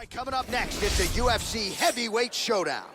right, coming up next, it's a UFC heavyweight showdown.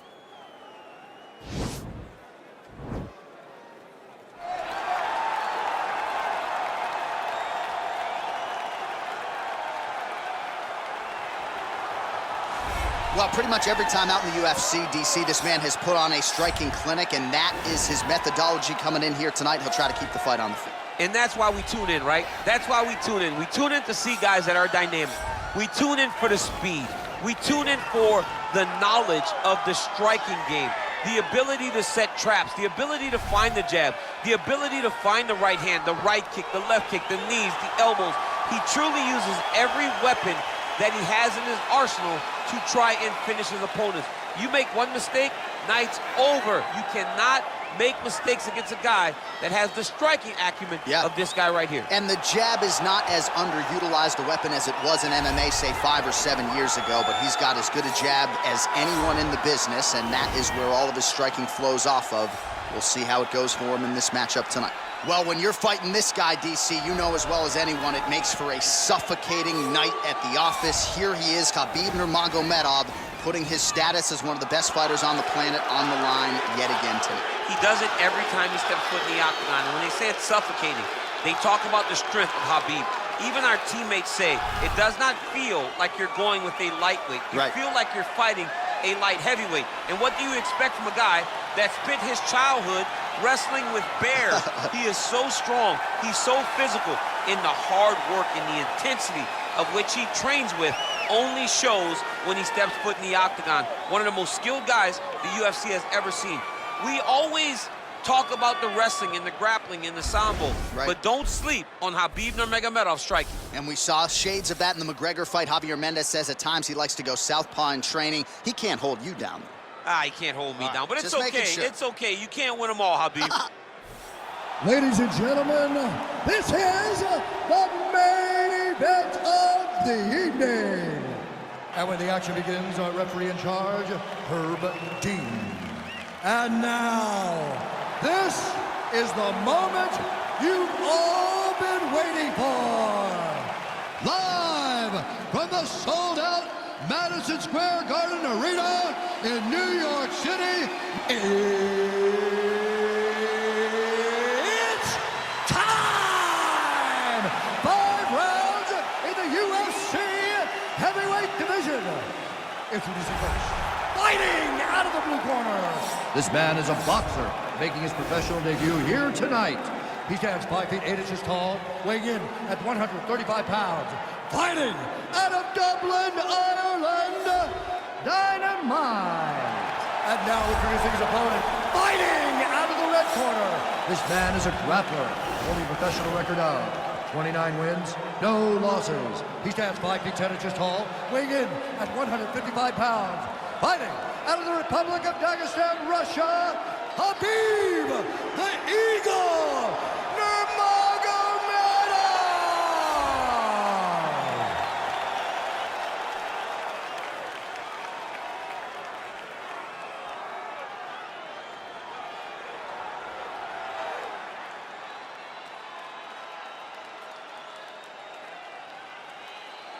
Well, pretty much every time out in the UFC, DC, this man has put on a striking clinic, and that is his methodology coming in here tonight. He'll try to keep the fight on the feet. And that's why we tune in, right? That's why we tune in. We tune in to see guys that are dynamic. We tune in for the speed. We tune in for the knowledge of the striking game, the ability to set traps, the ability to find the jab, the ability to find the right hand, the right kick, the left kick, the knees, the elbows. He truly uses every weapon that he has in his arsenal to try and finish his opponents. You make one mistake, night's over. You cannot make mistakes against a guy that has the striking acumen of this guy right here. And the jab is not as underutilized a weapon as it was in MMA, say 5 or 7 years ago, but he's got as good a jab as anyone in the business, and that is where all of his striking flows off of. We'll see how it goes for him in this matchup tonight. Well, when you're fighting this guy, DC, you know as well as anyone, it makes for a suffocating night at the office. Here he is, Khabib Nurmagomedov, putting his status as one of the best fighters on the planet on the line yet again tonight. He does it every time he steps foot in the octagon. And when they say it's suffocating, they talk about the strength of Khabib. Even our teammates say it does not feel like you're going with a lightweight. You feel like you're fighting a light heavyweight. And what do you expect from a guy that spent his childhood wrestling with bears? He is so strong, he's so physical, and the hard work and the intensity of which he trains with only shows when he steps foot in the octagon. One of the most skilled guys the UFC has ever seen. We always talk about the wrestling and the grappling and the sambo, but don't sleep on Khabib Nurmagomedov striking. And we saw shades of that in the McGregor fight. Javier Mendez says at times he likes to go southpaw in training. He can't hold you down. He can't hold me down, but it's okay. Sure. It's okay. You can't win them all, Khabib. Ladies and gentlemen, this is the main event of the evening. And when the action begins, our referee in charge, Herb Dean. And now, this is the moment you've all been waiting for. Live from the sold-out Madison Square Garden Arena in New York City, it's time! 5 rounds in the UFC heavyweight division. Introducing first, fighting out of the blue corner. This man is a boxer, making his professional debut here tonight. He stands 5 feet 8 inches tall, weighing in at 135 pounds. Fighting out of Dublin, Ireland, Dynamite. And now introducing his opponent, fighting out of the red corner. This man is a grappler, holding a professional record of 29 wins, no losses. He stands 5 feet 10 inches tall, weighing in at 155 pounds. Fighting out of the Republic of Dagestan, Russia, Khabib, the Eagle, Nurmagomedov!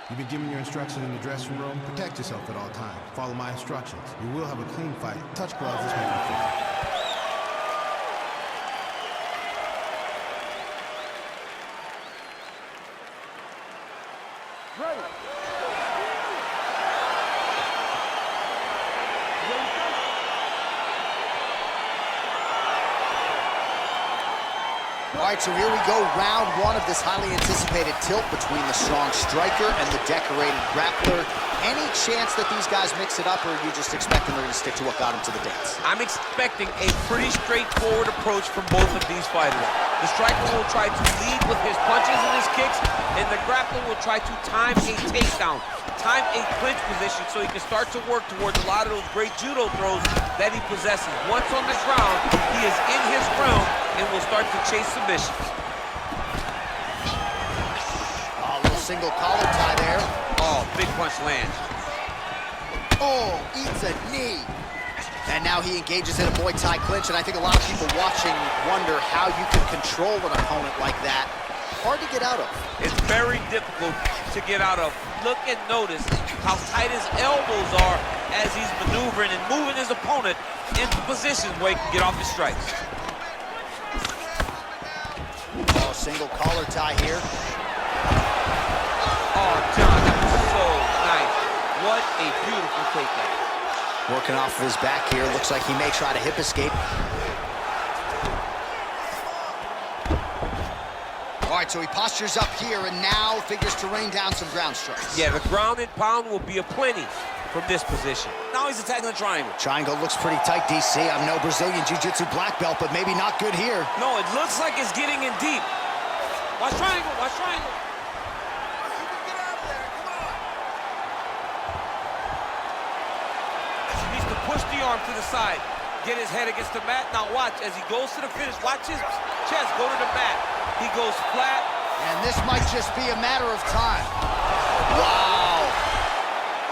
You've been given your instructions in the dressing room. Protect yourself at all times. Follow my instructions. You will have a clean fight. Touch gloves, let's make it fair. All right, so here we go, round 1 of this highly anticipated tilt between the strong striker and the decorated grappler. Any chance that these guys mix it up, or are you just expecting they're going to stick to what got them to the dance? I'm expecting a pretty straightforward approach from both of these fighters. The striker will try to lead with his punches and his kicks, and the grappler will try to time a takedown, time a clinch position so he can start to work towards a lot of those great judo throws that he possesses. Once on the ground, he is in his realm and will start to chase submissions. Oh, a little single collar tie there. Oh, big punch lands. Oh, eats a knee. And now he engages in a Muay Thai clinch, and I think a lot of people watching wonder how you can control an opponent like that hard to get out of. It's very difficult to get out of. Look and notice how tight his elbows are as he's maneuvering and moving his opponent into positions where he can get off his strikes. Oh, single collar tie here. Oh, John, that was so nice. What a beautiful takedown. Working off of his back here. Looks like he may try to hip escape. All right, so he postures up here and now figures to rain down some ground strikes. Yeah, the ground and pound will be aplenty from this position. Now he's attacking the triangle. Triangle looks pretty tight, DC. I'm no Brazilian Jiu-Jitsu black belt, but maybe not good here. No, it looks like it's getting in deep. Watch triangle, watch triangle. He needs to push the arm to the side, get his head against the mat. Now watch, as he goes to the finish, watch his chest go to the mat. He goes flat. And this might just be a matter of time. Wow.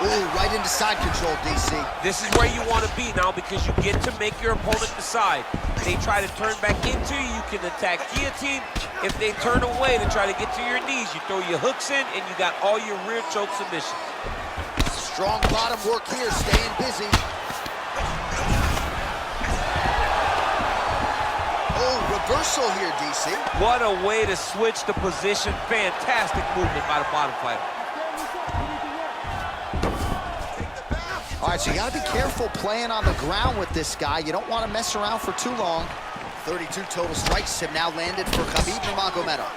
Ooh, right into side control, DC. This is where you want to be now because you get to make your opponent decide. They try to turn back into you, you can attack guillotine. If they turn away to try to get to your knees, you throw your hooks in and you got all your rear choke submissions. Strong bottom work here, staying busy. Oh, reversal here, DC. What a way to switch the position. Fantastic movement by the bottom fighter. All right, so you got to be careful playing on the ground with this guy. You don't want to mess around for too long. 32 total strikes have now landed for Khabib Nurmagomedov.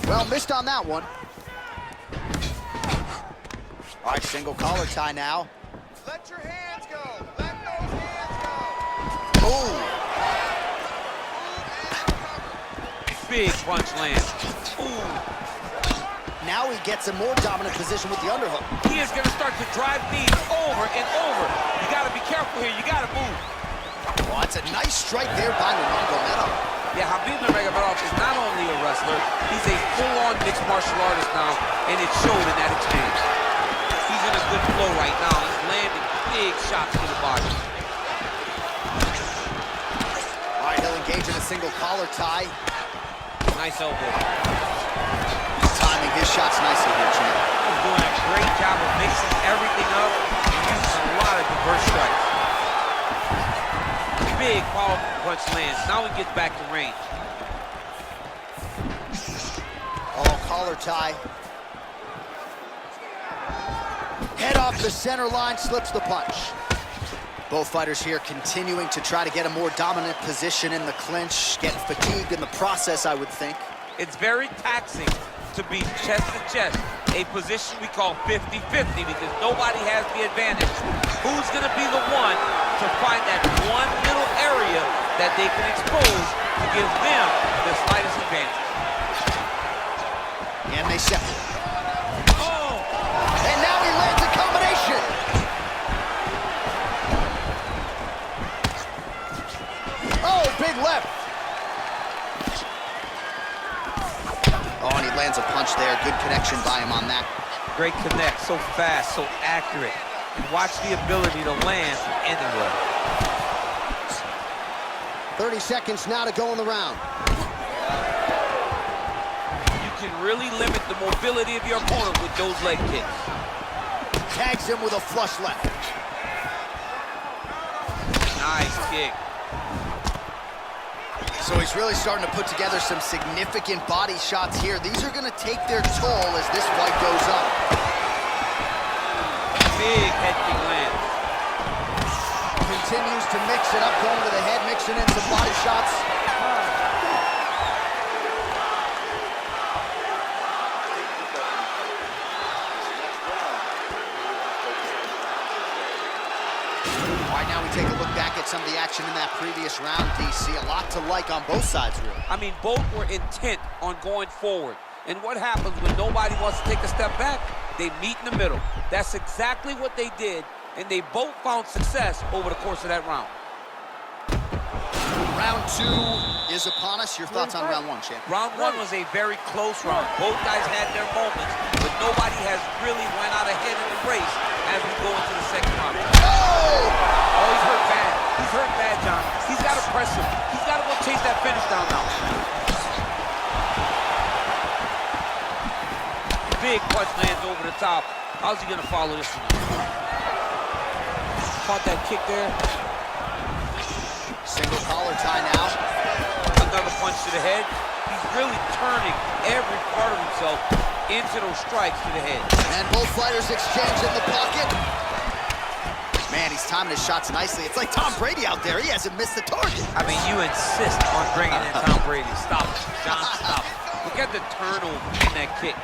Well, missed on that one. All right, single collar tie now. Let your hands go. Let those hands go. Ooh. Big punch lands. Ooh. Now he gets a more dominant position with the underhook. He is going to start to drive knees over and over. You got to be careful here. You got to move. Oh, that's a nice strike there by Nurmagomedov. Yeah, Khabib Nurmagomedov is not only a wrestler, he's a full-on mixed martial artist now, and it showed in that exchange. He's in a good flow right now. He's landing big shots to the body. All right, he'll engage in a single collar tie. Nice elbow. Timing his shots nicely here, champ. He's doing a great job of mixing everything up and using a lot of diverse strikes. Big, powerful punch lands. Now he gets back to range. Oh, collar tie. Head off the center line, slips the punch. Both fighters here continuing to try to get a more dominant position in the clinch, getting fatigued in the process, I would think. It's very taxing to be chest to chest, a position we call 50-50 because nobody has the advantage. Who's going to be the one to find that one little area that they can expose to give them the slightest advantage? And they separate. Oh! And now he lands a combination! Oh, big left! Oh, and he lands a punch there. Good connection by him on that. Great connect, so fast, so accurate. And watch the ability to land from anywhere. 30 seconds now to go in the round. You can really limit the mobility of your opponent with those leg kicks. Tags him with a flush left. Nice kick. So he's really starting to put together some significant body shots here. These are going to take their toll as this fight goes up. Big head kick land. Continues to mix it up, going to the head, mixing in some body shots. All right, now we take a look back at some of the action in that previous round, DC. A lot to like on both sides, really. I mean, both were intent on going forward. And what happens when nobody wants to take a step back? They meet in the middle. That's exactly what they did, and they both found success over the course of that round. Round two is upon us. Your thoughts on round one, champ? Round one was a very close round. Both guys had their moments, but nobody has really went out ahead in the race as we go into the second round. Oh, he's hurt bad. He's hurt bad, John. He's got to press him. He's got to go chase that finish down now. big punch lands over the top. How's he gonna follow this one? Caught that kick there. Single collar tie now. Another punch to the head. He's really turning every part of himself into those strikes to the head. And both fighters exchange in the pocket. Man, he's timing his shots nicely. It's like Tom Brady out there. He hasn't missed the target. I mean, you insist on bringing in Tom Brady. Stop it, John, stop it. Look at the turnover in that kick.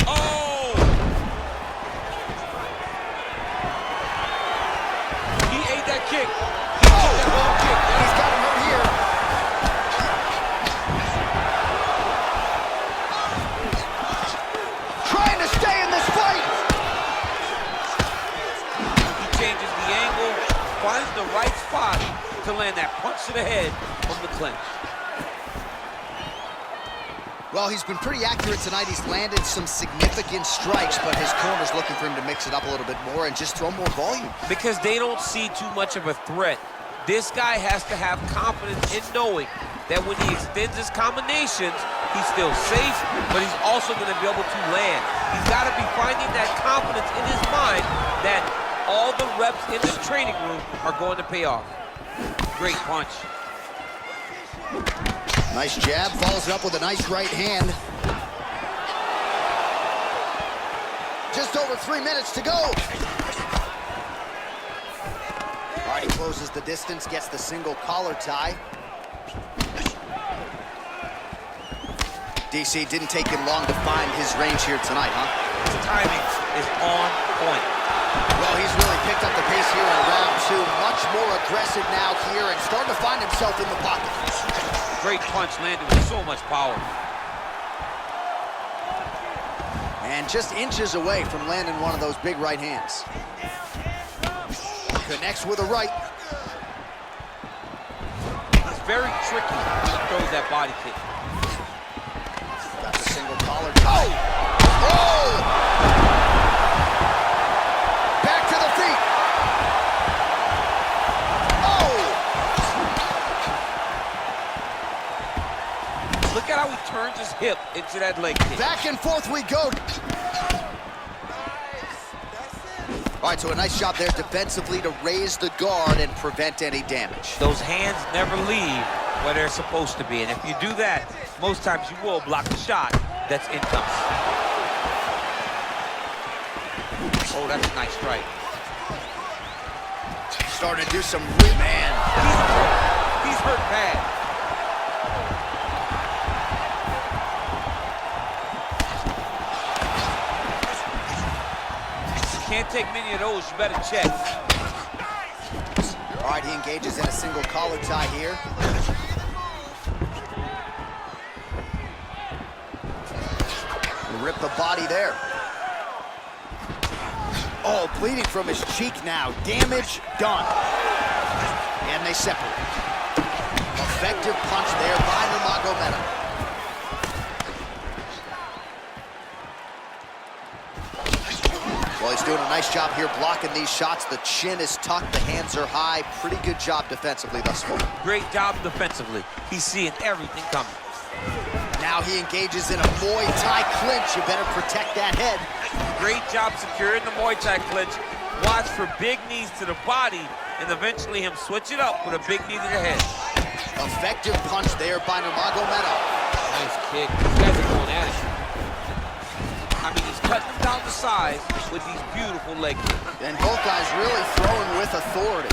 Oh! He ate that kick. He took that long kick. He's got him hurt here. Trying to stay in this fight. He changes the angle, finds the right spot to land that punch to the head from the clinch. Well, he's been pretty accurate tonight. He's landed some significant strikes, but his corner's looking for him to mix it up a little bit more and just throw more volume. Because they don't see too much of a threat. This guy has to have confidence in knowing that when he extends his combinations, he's still safe, but he's also going to be able to land. He's got to be finding that confidence in his mind that all the reps in the training room are going to pay off. Great punch. Nice jab, follows it up with a nice right hand. Just over 3 minutes to go. All right, he closes the distance, gets the single collar tie. DC didn't take him long to find his range here tonight, huh? His timing is on point. Well, he's really picked up the pace here in round 2. Much more aggressive now here and starting to find himself in the pocket. Great punch landed with so much power. And just inches away from landing one of those big right hands. Connects with a right. He's very tricky when he throws that body kick. Got the single collar tie. Oh! Back to the feet. Look at how he turns his hip into that leg kick. Back and forth we go. All right, so a nice job there defensively to raise the guard and prevent any damage. Those hands never leave where they're supposed to be, and if you do that, most times you will block the shot that's incoming. Oh, that's a nice strike. Starting to do some man. He's hurt bad. Can't take many of those, you better check. All right, he engages in a single collar tie here. Rip the body there. Oh, bleeding from his cheek now. Damage done. And they separate. Effective punch there by Nurmagomedov. Well, he's doing a nice job here blocking these shots. The chin is tucked, the hands are high. Pretty good job defensively thus far. Great job defensively. He's seeing everything coming. Now he engages in a Muay Thai clinch. You better protect that head. Great job securing the Muay Thai clinch. Watch for big knees to the body and eventually him switch it up with a big knee to the head. Effective punch there by Nurmagomedov. Nice kick. These guys are going at it. I mean, he's cutting them down to size with these beautiful leg kicks. And both guys really throwing with authority.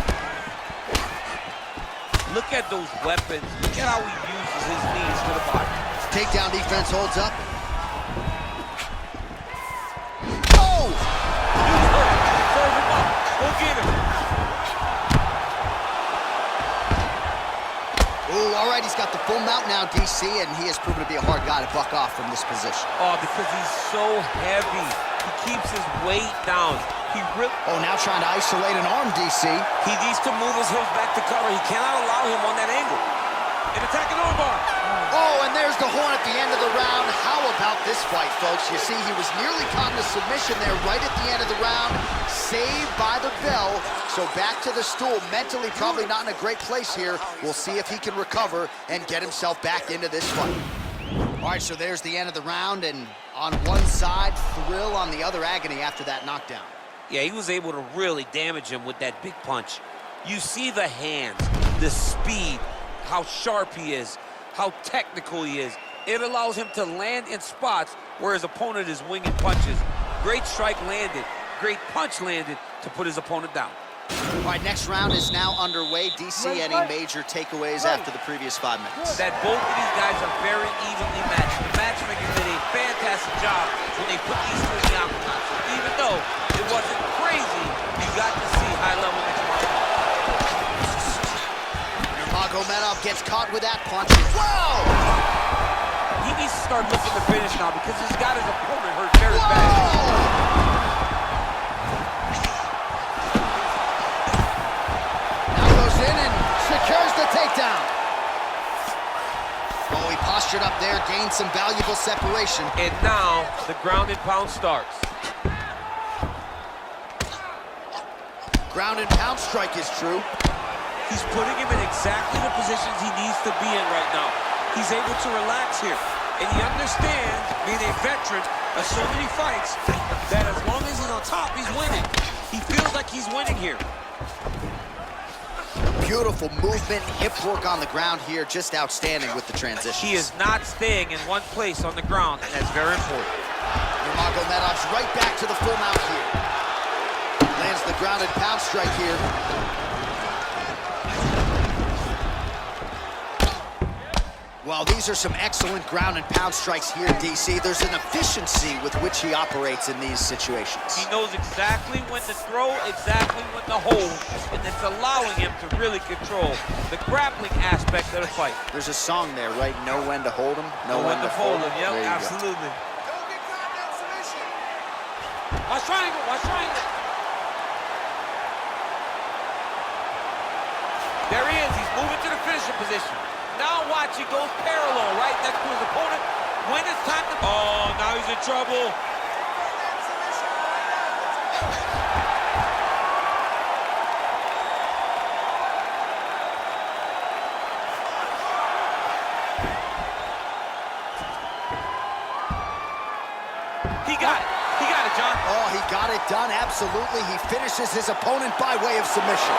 Look at those weapons. Look at how he uses his knees to the body. Takedown defense holds up. Oh! He's hurt. Serve him up. Go get him. Ooh, all right, he's got the full mount now, DC, and he has proven to be a hard guy to buck off from this position. Oh, because he's so heavy. He keeps his weight down. Oh, now trying to isolate an arm, DC. He needs to move his hips back to cover. He cannot allow him on that angle. And attacking armbar. Oh, and there's the horn at the end of the round. How about this fight, folks? You see, he was nearly caught in a submission there right at the end of the round. Saved by the bell. So back to the stool. Mentally probably not in a great place here. We'll see if he can recover and get himself back into this fight. All right, so there's the end of the round, and on one side, thrill, on the other, agony after that knockdown. Yeah, he was able to really damage him with that big punch. You see the hands, the speed, how sharp he is, how technical he is. It allows him to land in spots where his opponent is winging punches. Great strike landed, great punch landed to put his opponent down. All right, next round is now underway. DC, any major takeaways after the previous 5 minutes? That both of these guys are very evenly matched. The matchmakers did a fantastic job when they put these two in the octagon. So even though it wasn't crazy, you got to see high-level mixed martial arts. Nurmagomedov gets caught with that punch. Whoa! He needs to start looking to finish now because he's got his opponent hurt very bad. In and secures the takedown. Oh, he postured up there, gained some valuable separation. And now the ground and pound starts. Ground and pound strike is true. He's putting him in exactly the positions he needs to be in right now. He's able to relax here. And he understands, being a veteran of so many fights, that as long as he's on top, he's winning. He feels like he's winning here. Beautiful movement, hip work on the ground here, just outstanding with the transition. He is not staying in one place on the ground, and that's very important. Nurmagomedov's right back to the full mount here. Lands the ground and pound strike here. Well, these are some excellent ground and pound strikes here, DC. There's an efficiency with which he operates in these situations. He knows exactly when to throw, exactly when to hold, and it's allowing him to really control the grappling aspect of the fight. There's a song there, right? Know when to hold him, know when to fold him. Yep, absolutely. Don't get caught in that submission. Watch triangle, watch triangle. There he is, he's moving to the finishing position. Now watch, he goes parallel right next to his opponent. When it's time to... Oh, now he's in trouble. He got it. He got it, John. Oh, he got it done, absolutely. He finishes his opponent by way of submission.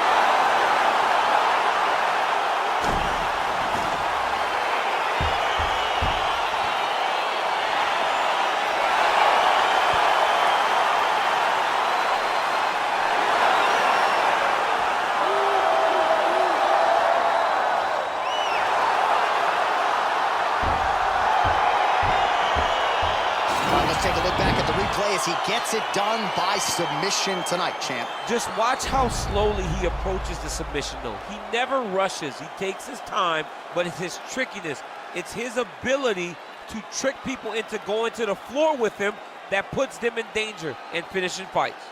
Take a look back at the replay as he gets it done by submission tonight, champ. Just watch how slowly he approaches the submission, though. He never rushes. He takes his time, but it's his trickiness. It's his ability to trick people into going to the floor with him that puts them in danger and finishing fights.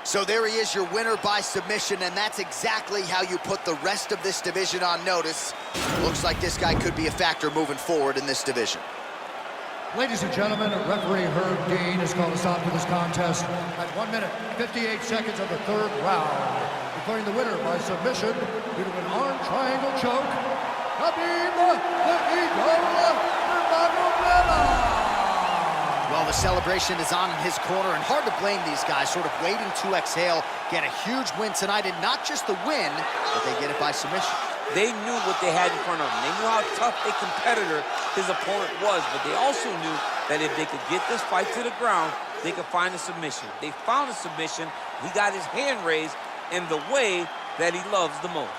So there he is, your winner by submission, and that's exactly how you put the rest of this division on notice. Looks like this guy could be a factor moving forward in this division. Ladies and gentlemen, referee Herb Dean has called a stop to this contest at 1 minute, 58 seconds of the third round, declaring the winner by submission due to an arm triangle choke, Khabib Nurmagomedov. Well, the celebration is on in his corner, and hard to blame these guys, sort of waiting to exhale, get a huge win tonight, and not just the win, but they get it by submission. They knew what they had in front of them. They knew how tough a competitor his opponent was, but they also knew that if they could get this fight to the ground, they could find a submission. They found a submission. He got his hand raised in the way that he loves the most.